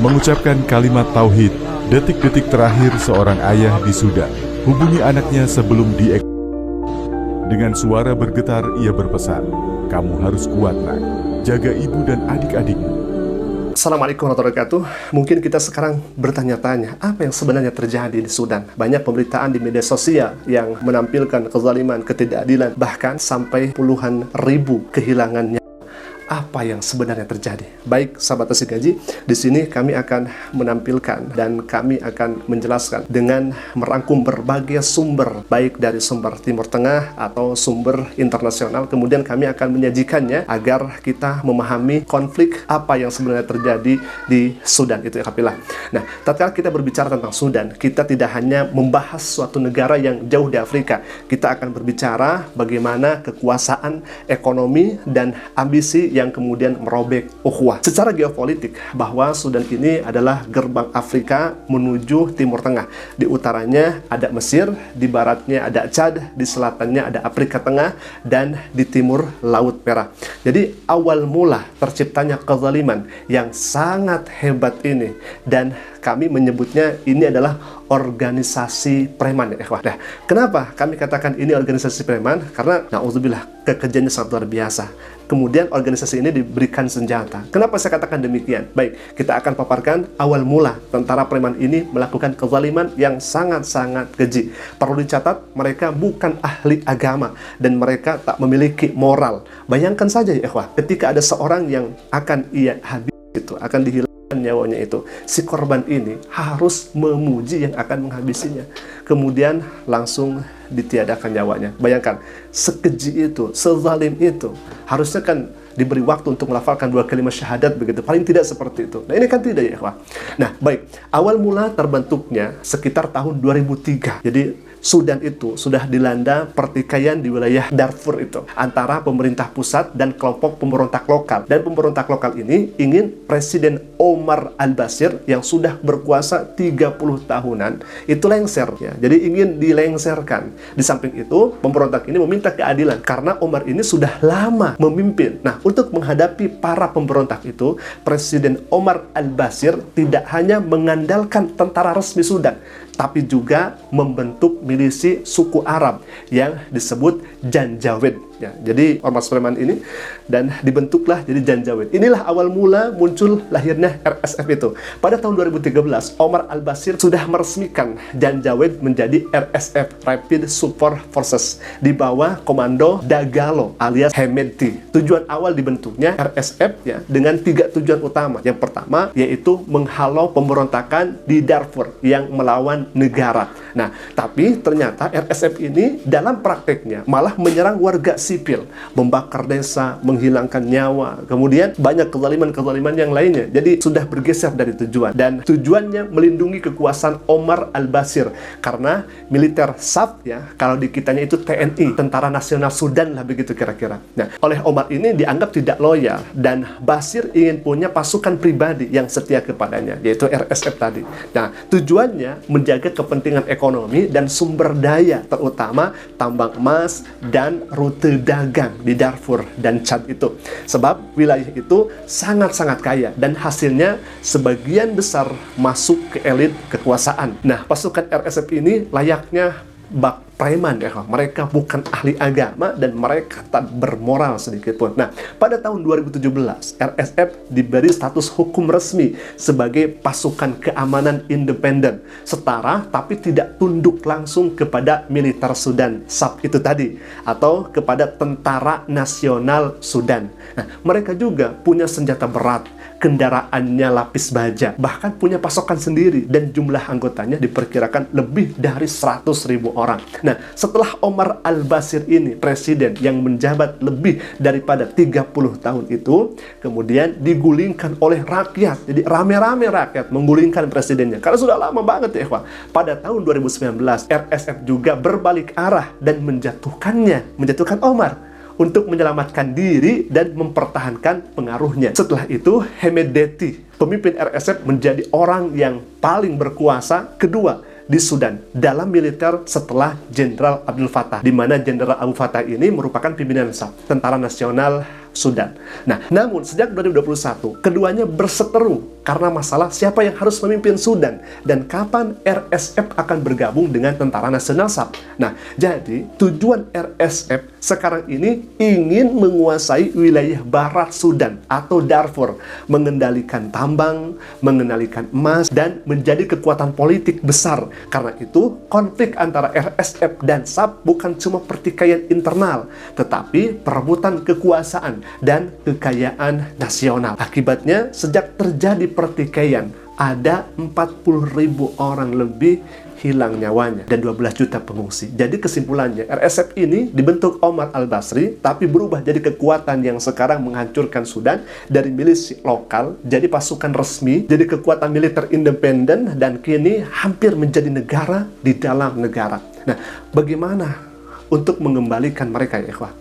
Mengucapkan kalimat tauhid, detik-detik terakhir seorang ayah di Sudan hubungi anaknya sebelum Dengan suara bergetar ia berpesan, "Kamu harus kuat, nak. Jaga ibu dan adik-adikmu." Assalamualaikum warahmatullahi wabarakatuh. Mungkin kita sekarang bertanya-tanya, apa yang sebenarnya terjadi di Sudan? Banyak pemberitaan di media sosial yang menampilkan kezaliman, ketidakadilan, bahkan sampai puluhan ribu kehilangan nyawa. Apa yang sebenarnya terjadi? Baik, sahabat Asik Gaji, di sini kami akan menampilkan dan kami akan menjelaskan dengan merangkum berbagai sumber, baik dari sumber Timur Tengah atau sumber internasional. Kemudian kami akan menyajikannya agar kita memahami konflik apa yang sebenarnya terjadi di Sudan itu ya kapilah. Nah, tatkala kita berbicara tentang Sudan, kita tidak hanya membahas suatu negara yang jauh di Afrika. Kita akan berbicara bagaimana kekuasaan, ekonomi, dan ambisi yang kemudian merobek ukhuwah. Secara geopolitik, bahwa Sudan ini adalah gerbang Afrika menuju Timur Tengah. Di utaranya ada Mesir, di baratnya ada Chad, di selatannya ada Afrika Tengah, dan di timur Laut Merah. Jadi awal mula terciptanya kezaliman yang sangat hebat ini, dan kami menyebutnya ini adalah organisasi preman ya ikhwah. Nah, kenapa kami katakan ini organisasi preman? Karena na'udzubillah, kekejiannya sangat luar biasa. Kemudian organisasi ini diberikan senjata. Kenapa saya katakan demikian? Baik, kita akan paparkan awal mula tentara preman ini melakukan kezaliman yang sangat-sangat keji. Perlu dicatat, mereka bukan ahli agama dan mereka tak memiliki moral. Bayangkan saja ya ikhwah, ketika ada seorang yang akan ia habis itu, akan dihilangkan nyawanya itu, si korban ini harus memuji yang akan menghabisinya, kemudian langsung ditiadakan nyawanya. Bayangkan, sekeji itu, sezalim itu, harusnya kan diberi waktu untuk melafalkan 2 kalimat syahadat begitu, paling tidak seperti itu. Nah, ini kan tidak ya, Pak. Nah, baik, awal mula terbentuknya sekitar tahun 2003. Jadi Sudan itu sudah dilanda pertikaian di wilayah Darfur itu antara pemerintah pusat dan kelompok pemberontak lokal. Dan pemberontak lokal ini ingin Presiden Omar al-Bashir yang sudah berkuasa 30 tahunan itu lengser ya. Jadi ingin dilengserkan. Di samping itu, pemberontak ini meminta keadilan karena Omar ini sudah lama memimpin. Nah, untuk menghadapi para pemberontak itu, Presiden Omar al-Bashir tidak hanya mengandalkan tentara resmi Sudan, tapi juga membentuk milisi suku Arab yang disebut Janjaweed. Ya, jadi ormas preman ini dan dibentuklah jadi Janjaweed. Inilah awal mula muncul lahirnya RSF itu. Pada tahun 2013, Omar al-Bashir sudah meresmikan Janjaweed menjadi RSF, Rapid Support Forces, di bawah komando Dagalo alias Hemedti. Tujuan awal dibentuknya RSF ya dengan 3 tujuan utama. Yang pertama yaitu menghalau pemberontakan di Darfur yang melawan negara. Nah, tapi ternyata RSF ini dalam prakteknya malah menyerang warga sipil, membakar desa, menghilangkan nyawa, kemudian banyak kezaliman-kezaliman yang lainnya. Jadi sudah bergeser dari tujuan, dan tujuannya melindungi kekuasaan Omar al-Bashir karena militer SAF ya, kalau di kitanya itu TNI, Tentara Nasional Sudan lah begitu kira-kira. Nah, oleh Omar ini dianggap tidak loyal dan Bashir ingin punya pasukan pribadi yang setia kepadanya, yaitu RSF tadi. Nah, tujuannya menjaga kepentingan ekonomi dan sumber daya, terutama tambang emas dan rute dagang di Darfur dan Chad itu. Sebab wilayah itu sangat-sangat kaya dan hasilnya sebagian besar masuk ke elit kekuasaan. Nah, pasukan RSF ini layaknya bak preman ya, mereka bukan ahli agama dan mereka tak bermoral sedikit pun. Nah, pada tahun 2017 RSF diberi status hukum resmi sebagai pasukan keamanan independen, setara tapi tidak tunduk langsung kepada militer Sudan SAF itu tadi atau kepada Tentara Nasional Sudan. Nah, mereka juga punya senjata berat, kendaraannya lapis baja, bahkan punya pasokan sendiri dan jumlah anggotanya diperkirakan lebih dari 100.000 orang. Nah, setelah Omar al-Bashir ini presiden yang menjabat lebih daripada 30 tahun itu, kemudian digulingkan oleh rakyat. Jadi rame-rame rakyat menggulingkan presidennya karena sudah lama banget ya, Pak. Pada tahun 2019 RSF juga berbalik arah dan menjatuhkan Omar untuk menyelamatkan diri dan mempertahankan pengaruhnya. Setelah itu, Hemedti, pemimpin RSF, menjadi orang yang paling berkuasa kedua di Sudan dalam militer setelah Jenderal Abdul Fattah, di mana Jenderal Abdul Fattah ini merupakan pimpinan SAF, Tentara Nasional Sudan. Nah, namun sejak 2021, keduanya berseteru karena masalah siapa yang harus memimpin Sudan dan kapan RSF akan bergabung dengan Tentara Nasional SAF. Nah, jadi tujuan RSF sekarang ini ingin menguasai wilayah barat Sudan atau Darfur, mengendalikan tambang, mengendalikan emas, dan menjadi kekuatan politik besar. Karena itu, konflik antara RSF dan SAF bukan cuma pertikaian internal, tetapi perebutan kekuasaan dan kekayaan nasional. Akibatnya, sejak terjadi pertikaian, ada 40.000 orang lebih hilang nyawanya dan 12 juta pengungsi. Jadi kesimpulannya, RSF ini dibentuk Omar al-Basri, tapi berubah jadi kekuatan yang sekarang menghancurkan Sudan dari milisi lokal, jadi pasukan resmi, jadi kekuatan militer independen, dan kini hampir menjadi negara di dalam negara. Nah, bagaimana untuk mengembalikan mereka ya ikhwah?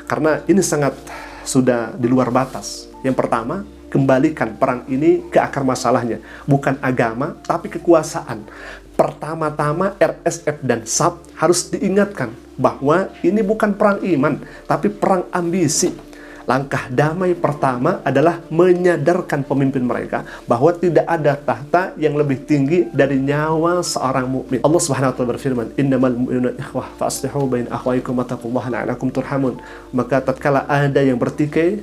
Karena ini sangat sudah di luar batas. Yang pertama, kembalikan perang ini ke akar masalahnya, bukan agama tapi kekuasaan. Pertama-tama RSF dan SAF harus diingatkan bahwa ini bukan perang iman tapi perang ambisi. Langkah damai pertama adalah menyadarkan pemimpin mereka bahwa tidak ada tahta yang lebih tinggi dari nyawa seorang mukmin. Allah Subhanahu wa taala berfirman, "Innamal mu'minuna ikhwah fa aslihu baina akhwaykum wattaqullaha la'allakum turhamun." Maka tatkala ada yang bertikai,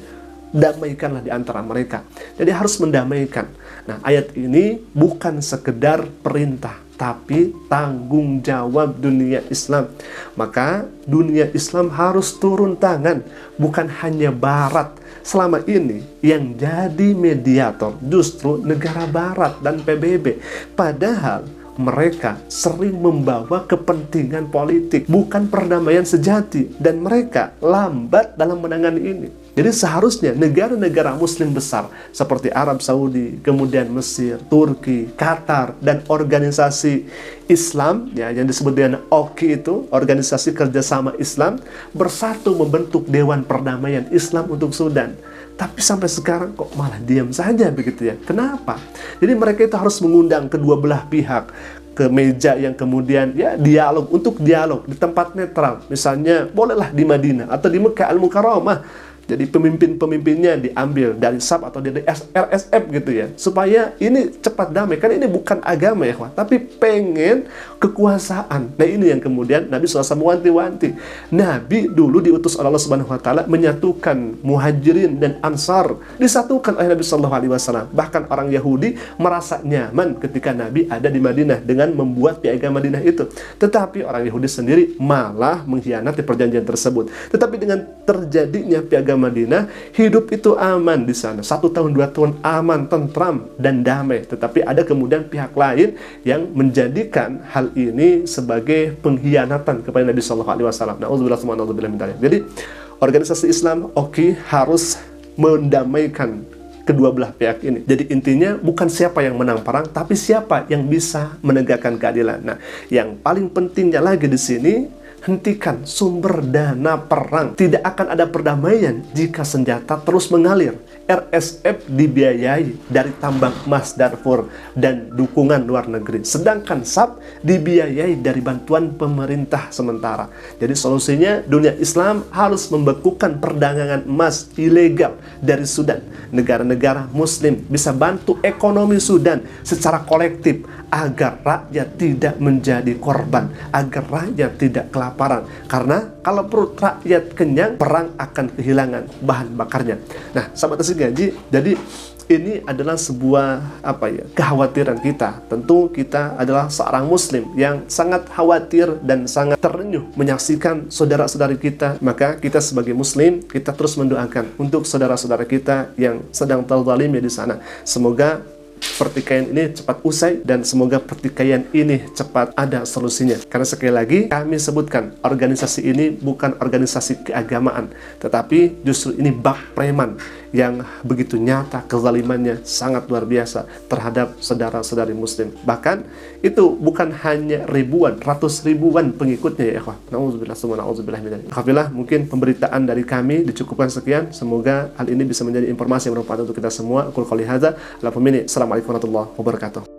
damaikanlah di antara mereka. Jadi harus mendamaikan. Nah, ayat ini bukan sekedar perintah, tapi tanggung jawab dunia Islam. Maka dunia Islam harus turun tangan, bukan hanya Barat. Selama ini yang jadi mediator justru negara Barat dan PBB. Padahal mereka sering membawa kepentingan politik, bukan perdamaian sejati, dan mereka lambat dalam menangani ini. Jadi seharusnya negara-negara muslim besar seperti Arab Saudi, kemudian Mesir, Turki, Qatar, dan organisasi Islam ya, yang disebut dengan OKI itu, Organisasi Kerjasama Islam, bersatu membentuk Dewan Perdamaian Islam untuk Sudan. Tapi sampai sekarang kok malah diam saja begitu ya. Kenapa? Jadi mereka itu harus mengundang kedua belah pihak ke meja yang kemudian ya dialog, untuk dialog di tempat netral. Misalnya bolehlah di Madinah atau di Mekah Al-Mukarramah. Jadi pemimpin-pemimpinnya diambil dari SAF atau dari RSF gitu ya. Supaya ini cepat damai. Kan ini bukan agama ya, tapi pengen kekuasaan. Nah ini yang kemudian Nabi SAW wanti-wanti. Nabi dulu diutus oleh Allah Subhanahu Wa Taala menyatukan Muhajirin dan Ansar. Disatukan oleh Nabi SAW. Bahkan orang Yahudi merasa nyaman ketika Nabi ada di Madinah dengan membuat piagam Madinah itu. Tetapi orang Yahudi sendiri malah mengkhianati perjanjian tersebut. Tetapi dengan terjadinya piagam Madinah, hidup itu aman di sana. 1 tahun, 2 tahun aman, tentram, dan damai. Tetapi ada kemudian pihak lain yang menjadikan hal ini sebagai pengkhianatan kepada Nabi SAW. Na'udzubillah. Jadi, organisasi Islam OKI harus mendamaikan kedua belah pihak ini. Jadi intinya bukan siapa yang menang perang, tapi siapa yang bisa menegakkan keadilan. Nah, yang paling pentingnya lagi di sini, hentikan sumber dana perang. Tidak akan ada perdamaian jika senjata terus mengalir. RSF dibiayai dari tambang emas Darfur dan dukungan luar negeri. Sedangkan SAF dibiayai dari bantuan pemerintah sementara. Jadi solusinya dunia Islam harus membekukan perdagangan emas ilegal dari Sudan. Negara-negara Muslim bisa bantu ekonomi Sudan secara kolektif agar rakyat tidak menjadi korban, agar rakyat tidak kelaparan. Karena kalau perut rakyat kenyang, perang akan kehilangan bahan bakarnya. Nah, sahabat Gaji, jadi ini adalah sebuah kekhawatiran kita. Tentu kita adalah seorang muslim yang sangat khawatir dan sangat terenyuh menyaksikan saudara-saudari kita. Maka kita sebagai muslim, kita terus mendoakan untuk saudara-saudara kita yang sedang terzalimi di sana. Semoga pertikaian ini cepat usai dan semoga pertikaian ini cepat ada solusinya. Karena sekali lagi kami sebutkan, organisasi ini bukan organisasi keagamaan, tetapi justru ini bak preman yang begitu nyata kezalimannya sangat luar biasa terhadap saudara-saudari muslim. Bahkan itu bukan hanya ribuan, ratus ribuan pengikutnya ya ikhwah. Alhamdulillah, mungkin pemberitaan dari kami dicukupkan sekian. Semoga hal ini bisa menjadi informasi yang bermanfaat untuk kita semua. Aku qouli hadza, Assalamualaikum warahmatullahi wabarakatuh.